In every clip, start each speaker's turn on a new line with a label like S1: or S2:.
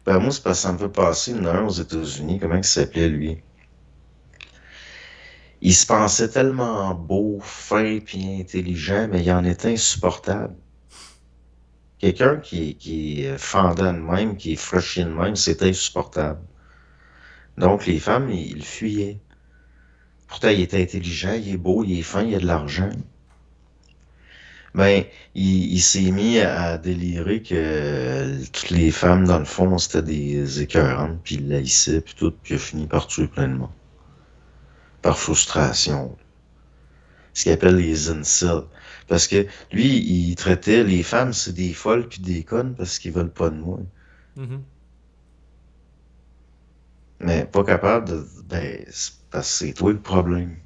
S1: Ben moi, c'est parce que ça me fait passer, il y en a un aux États-Unis, comment il s'appelait lui? Il se pensait tellement beau, fin puis intelligent, mais il en était insupportable. Quelqu'un qui est fendant de même, qui est fraîchi de même, c'est insupportable. Donc les femmes, ils le fuyaient. Pourtant, il est intelligent, il est beau, il est fin, il a de l'argent. Ben, il s'est mis à délirer que toutes les femmes, dans le fond, c'était des écœurantes, puis il l'haïssait, puis tout, puis il a fini par tuer plein de monde. Par frustration. Ce qu'il appelle les incels. Parce que lui, il traitait les femmes, c'est des folles puis des connes parce qu'ils veulent pas de moi.
S2: Mhm.
S1: Mais pas capable de... Ben, c'est parce que c'est toi le problème.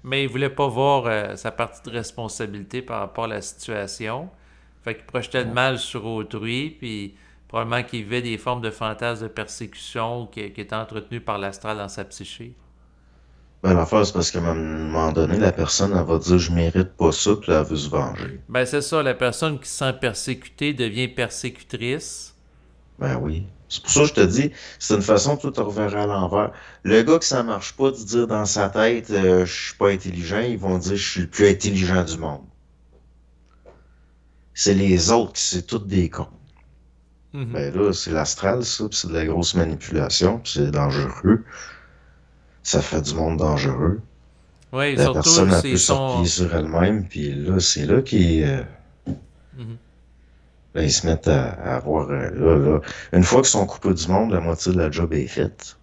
S2: Mais il voulait pas voir sa partie de responsabilité par rapport à la situation. Fait qu'il projetait le mal sur autrui, puis probablement qu'il vivait des formes de fantasmes de persécution qui étaient entretenues par l'astral dans sa psyché.
S1: Ben, l'affaire, c'est parce qu'à un moment donné, la personne, elle va dire, je mérite pas ça, puis elle veut se venger.
S2: Ben c'est ça, la personne qui se sent persécutée devient persécutrice.
S1: Ben oui. C'est pour ça que je te dis, c'est une façon de tout reverra à l'envers. Le gars que ça marche pas de dire dans sa tête, je suis pas intelligent, ils vont dire, je suis le plus intelligent du monde. C'est les autres qui c'est toutes des cons.
S2: Mhm.
S1: Ben là, c'est l'astral, ça, pis c'est de la grosse manipulation, pis c'est dangereux. Ça fait du monde dangereux.
S2: Oui,
S1: La
S2: surtout
S1: personne a pu
S2: s'ils
S1: se replier
S2: sont.
S1: sur elle-même, puis là, c'est là qu'ils
S2: Mhm.
S1: là, ils se mettent à avoir... là, une fois qu'ils sont coupés du monde, la moitié de la job est faite.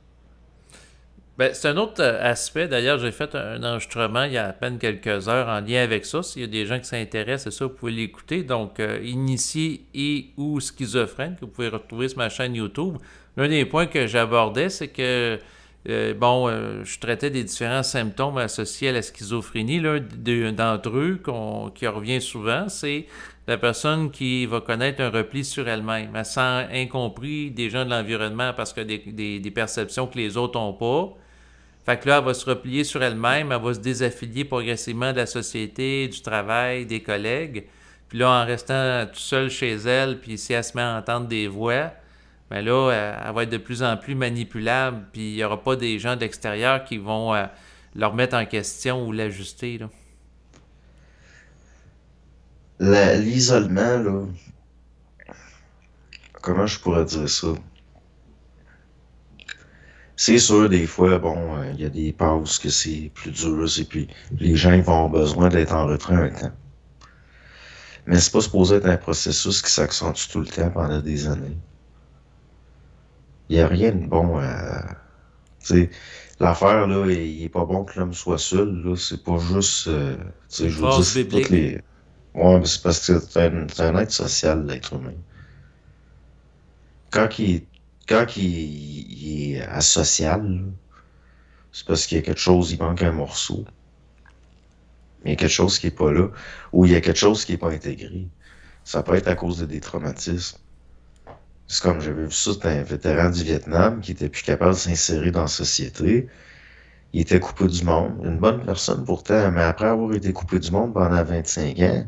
S2: Ben, c'est un autre aspect. D'ailleurs, j'ai fait un enregistrement il y a à peine quelques heures en lien avec ça. S'il y a des gens qui s'intéressent à ça, vous pouvez l'écouter. Donc, initié et ou schizophrène, que vous pouvez retrouver sur ma chaîne YouTube. L'un des points que j'abordais, c'est que, je traitais des différents symptômes associés à la schizophrénie. L'un d'entre eux qui revient souvent, c'est la personne qui va connaître un repli sur elle-même. Elle sent incompris des gens de l'environnement parce que des perceptions que les autres n'ont pas. Fait que là, elle va se replier sur elle-même, elle va se désaffilier progressivement de la société, du travail, des collègues. Puis là, en restant tout seul chez elle, puis si elle se met à entendre des voix, ben là, elle va être de plus en plus manipulable, puis il n'y aura pas des gens d'extérieur qui vont la remettre en question ou l'ajuster, là.
S1: L'isolement, là, comment je pourrais dire ça? C'est sûr, des fois, bon, il y a des pauses que c'est plus dur, et puis les gens ils vont avoir besoin d'être en retrait un temps. Mais c'est pas supposé être un processus qui s'accentue tout le temps pendant des années. Il y a rien de bon à... Tu sais, l'affaire, là, il est pas bon que l'homme soit seul, là, c'est pas juste... tu sais,
S2: Une
S1: je veux dire,
S2: phrase
S1: c'est toutes
S2: biblique.
S1: les... Ouais, mais c'est parce que c'est un être social, l'être humain. Quand il, il est asocial, là, c'est parce qu'il y a quelque chose, il manque un morceau. Il y a quelque chose qui est pas là, ou il y a quelque chose qui est pas intégré. Ça peut être à cause de des traumatismes. C'est comme j'avais vu ça, c'était un vétéran du Vietnam qui était plus capable de s'insérer dans la société. Il était coupé du monde. Une bonne personne pourtant, mais après avoir été coupé du monde pendant 25 ans,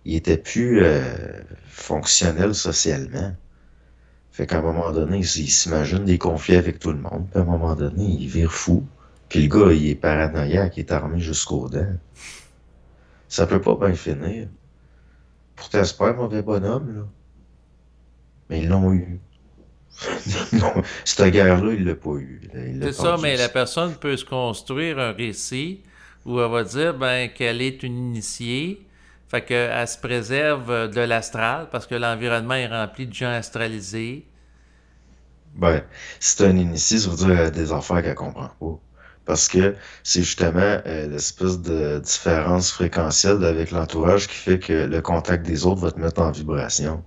S1: il était plus fonctionnel socialement. Fait qu'à un moment donné, il s'imagine des conflits avec tout le monde. Puis à un moment donné, il vire fou. Puis le gars, il est paranoïaque, il est armé jusqu'aux dents. Ça peut pas bien finir. Pourtant, c'est pas un mauvais bonhomme, là. Mais ils l'ont eu. Non, cette guerre-là, il l'a pas eu. Il l'a
S2: C'est ça,
S1: perdu
S2: mais la
S1: aussi.
S2: personne peut se construire un récit où elle va dire ben, qu'elle est une initiée, fait qu'elle se préserve de l'astral parce que l'environnement est rempli de gens astralisés.
S1: Ben, c'est un initié, ça veut dire des affaires qu'elle comprend pas. Parce que c'est justement l'espèce de différence fréquentielle avec l'entourage qui fait que le contact des autres va te mettre en vibration.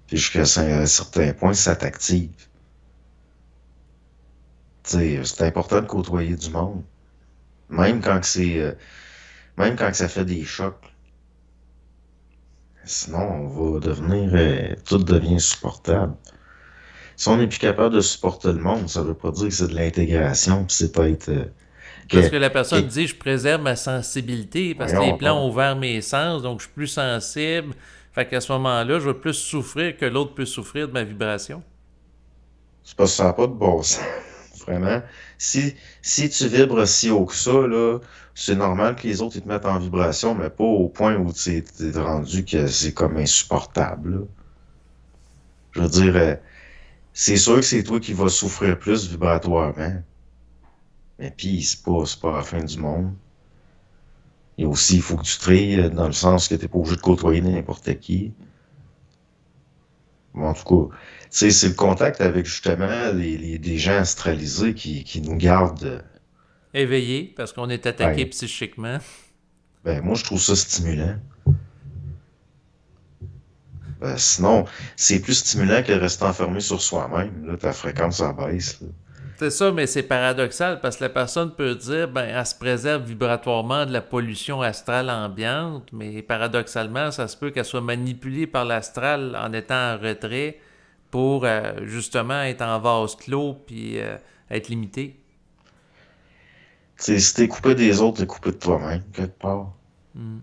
S1: Puis jusqu'à un certain point, ça t'active. Tu sais, c'est important de côtoyer du monde. Même quand que c'est même quand que ça fait des chocs. Sinon, on va devenir tout devient insupportable. Si on n'est plus capable de supporter le monde, ça veut pas dire que c'est de l'intégration, puis c'est pas être
S2: Parce
S1: que,
S2: que la personne
S1: que
S2: dit je préserve ma sensibilité parce que les
S1: voyons
S2: plans
S1: donc.
S2: ont ouvert mes sens, donc je suis plus sensible. Fait qu'à ce moment-là, je vais plus souffrir que l'autre peut souffrir de ma vibration.
S1: C'est parce que ça n'a pas de bon sens. Vraiment. Si tu vibres si haut que ça, là, c'est normal que les autres ils te mettent en vibration, mais pas au point où tu t'es rendu que c'est comme insupportable, là. Je veux dire, c'est sûr que c'est toi qui vas souffrir plus vibratoirement. Mais puis, c'est pas la fin du monde. Et aussi, il faut que tu trilles dans le sens que t'es pas obligé de côtoyer n'importe qui. Bon, en tout cas, tu sais, c'est le contact avec justement des gens astralisés qui nous gardent.
S2: Éveillé, parce qu'on est attaqué
S1: Ben,
S2: psychiquement.
S1: ben, moi, je trouve ça stimulant. Sinon, c'est plus stimulant que de rester enfermé sur soi-même. Là, ta fréquence en baisse. Là.
S2: C'est ça, mais c'est paradoxal parce que la personne peut dire, ben, elle se préserve vibratoirement de la pollution astrale ambiante, mais paradoxalement, ça se peut qu'elle soit manipulée par l'astral en étant en retrait pour justement être en vase clos puis être limitée.
S1: Tu sais, si t'es coupé des autres, t'es coupé de toi-même, quelque part.
S2: Hmm.